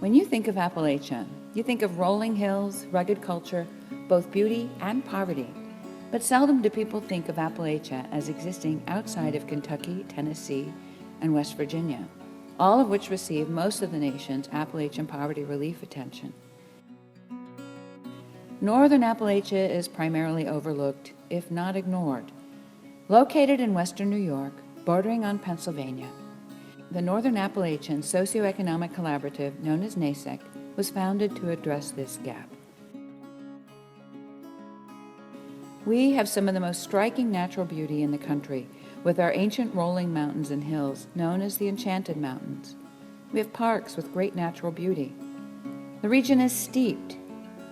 When you think of Appalachia, you think of rolling hills, rugged culture, both beauty and poverty. But seldom do people think of Appalachia as existing outside of Kentucky, Tennessee, and West Virginia, all of which receive most of the nation's Appalachian poverty relief attention. Northern Appalachia is primarily overlooked, if not ignored. Located in western New York, bordering on Pennsylvania, the Northern Appalachian Socioeconomic Collaborative, known as NASEC, was founded to address this gap. We have some of the most striking natural beauty in the country, with our ancient rolling mountains and hills, known as the Enchanted Mountains. We have parks with great natural beauty. The region is steeped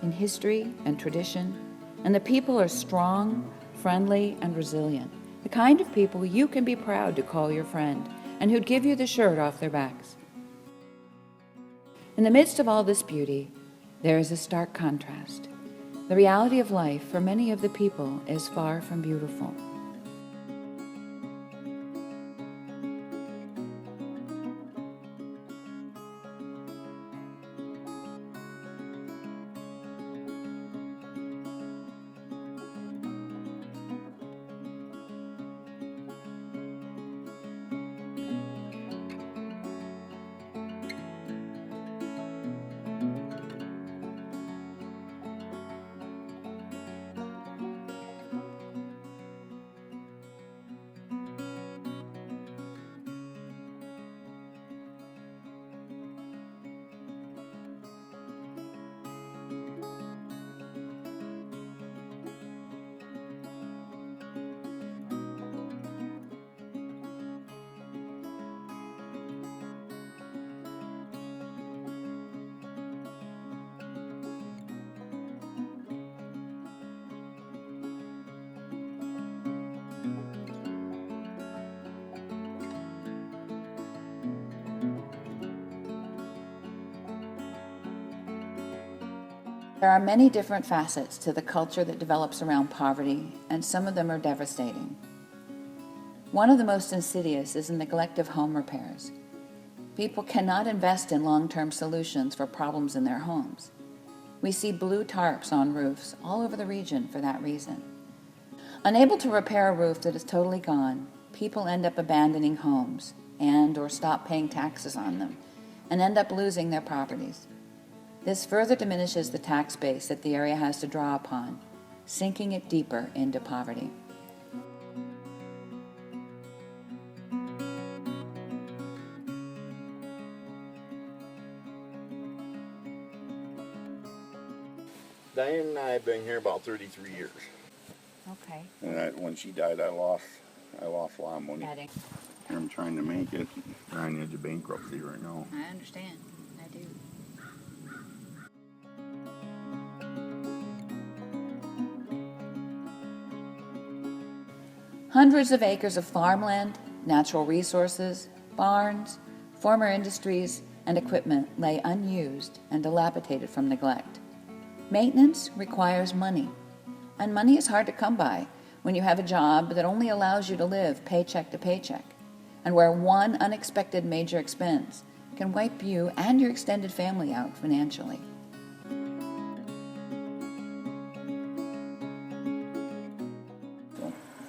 in history and tradition, and the people are strong, friendly, and resilient, the kind of people you can be proud to call your friend, and who'd give you the shirt off their backs. In the midst of all this beauty, there is a stark contrast. The reality of life for many of the people is far from beautiful. There are many different facets to the culture that develops around poverty, and some of them are devastating. One of the most insidious is the neglect of home repairs. People cannot invest in long-term solutions for problems in their homes. We see blue tarps on roofs all over the region for that reason. Unable to repair a roof that is totally gone, people end up abandoning homes or stop paying taxes on them and end up losing their properties. This further diminishes the tax base that the area has to draw upon, sinking it deeper into poverty. Diane and I have been here about 33 years. Okay. And when she died, I lost a lot of money. I'm trying to make it. I'm on the edge of bankruptcy right now. I understand. I do. Hundreds of acres of farmland, natural resources, barns, former industries, and equipment lay unused and dilapidated from neglect. Maintenance requires money, and money is hard to come by when you have a job that only allows you to live paycheck to paycheck, and where one unexpected major expense can wipe you and your extended family out financially.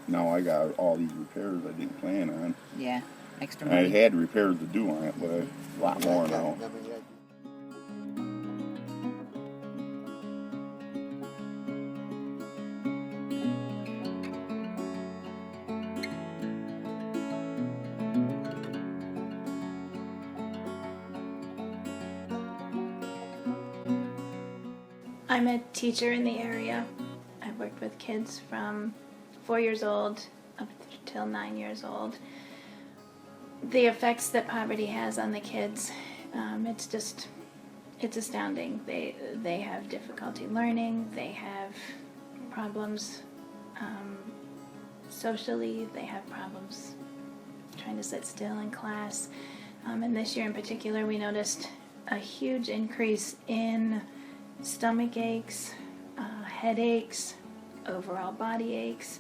Now I got all these repairs I didn't plan on. Yeah, extra I money. had repairs to do on it, but a lot more now. I'm a teacher in the area. I've worked with kids from 4 years old up till 9 years old. The effects that poverty has on the kids, it's astounding. They have difficulty learning, they have problems socially, they have problems trying to sit still in class. And this year in particular, we noticed a huge increase in stomach aches, headaches, overall body aches.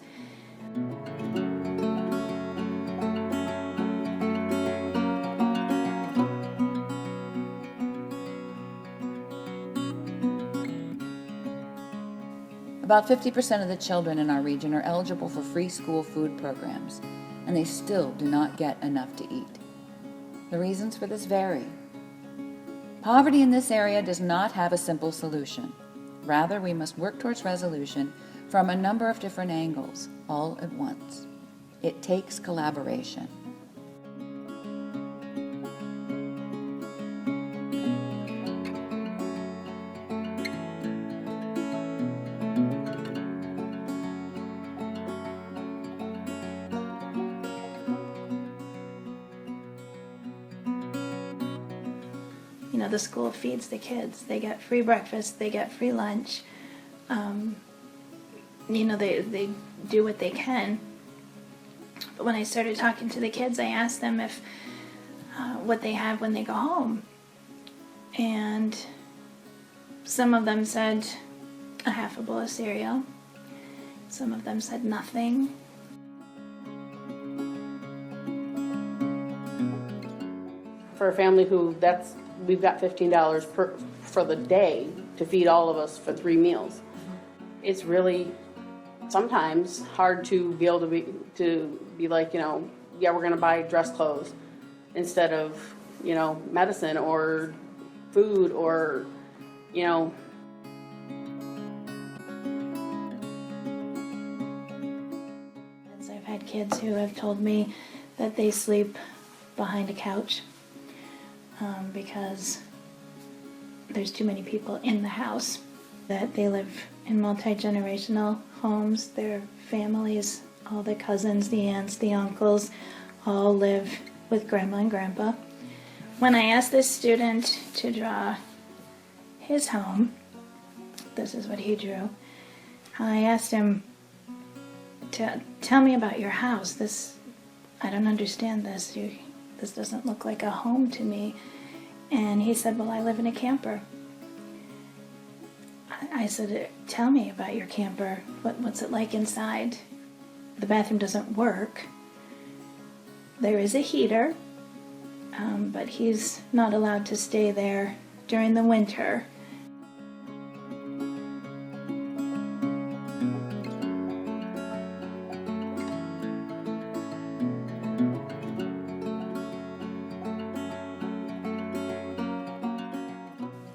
About 50% of the children in our region are eligible for free school food programs, and they still do not get enough to eat. The reasons for this vary. Poverty in this area does not have a simple solution. Rather, we must work towards resolution from a number of different angles, all at once. It takes collaboration. You know, the school feeds the kids. They get free breakfast, they get free lunch. You know, they do what they can. But when I started talking to the kids, I asked them if what they have when they go home. And some of them said a half a bowl of cereal. Some of them said nothing. For a family who we've got $15 for the day to feed all of us for 3 meals. It's really sometimes hard to be able to be like, you know, yeah, we're gonna buy dress clothes instead of, you know, medicine or food or, you know. I've had kids who have told me that they sleep behind a couch because there's too many people in the house, that they live in multi-generational homes. Their families, all the cousins, the aunts, the uncles, all live with grandma and grandpa. When I asked this student to draw his home, this is what he drew. I asked him to tell me about your house. I don't understand this. This doesn't look like a home to me. And he said, well, I live in a camper. I said, tell me about your camper. What's it like inside? The bathroom doesn't work. There is a heater, but he's not allowed to stay there during the winter.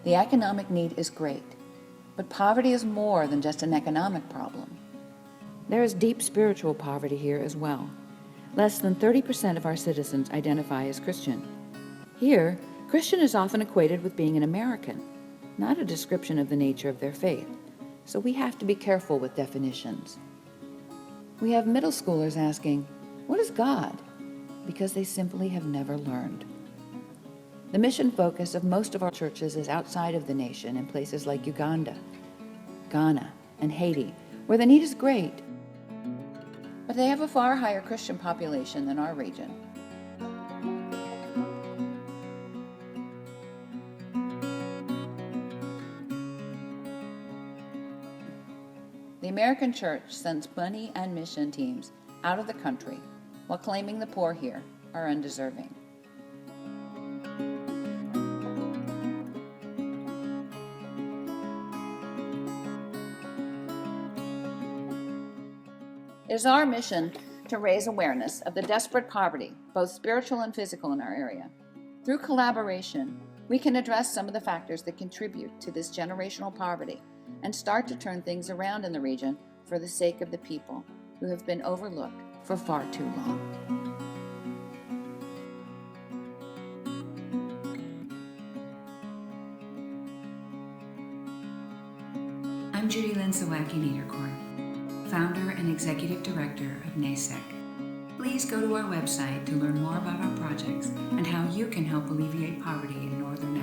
The economic need is great, but poverty is more than just an economic problem. There is deep spiritual poverty here as well. Less than 30% of our citizens identify as Christian. Here, Christian is often equated with being an American, not a description of the nature of their faith, so we have to be careful with definitions. We have middle schoolers asking, what is God? Because they simply have never learned. The mission focus of most of our churches is outside of the nation in places like Uganda, Ghana, and Haiti, where the need is great. But they have a far higher Christian population than our region. The American church sends money and mission teams out of the country while claiming the poor here are undeserving. It is our mission to raise awareness of the desperate poverty, both spiritual and physical, in our area. Through collaboration, we can address some of the factors that contribute to this generational poverty and start to turn things around in the region for the sake of the people who have been overlooked for far too long. I'm Judy Lynn Sawacki-Niederkorn, founder and executive director of NASEC. Please go to our website to learn more about our projects and how you can help alleviate poverty in northern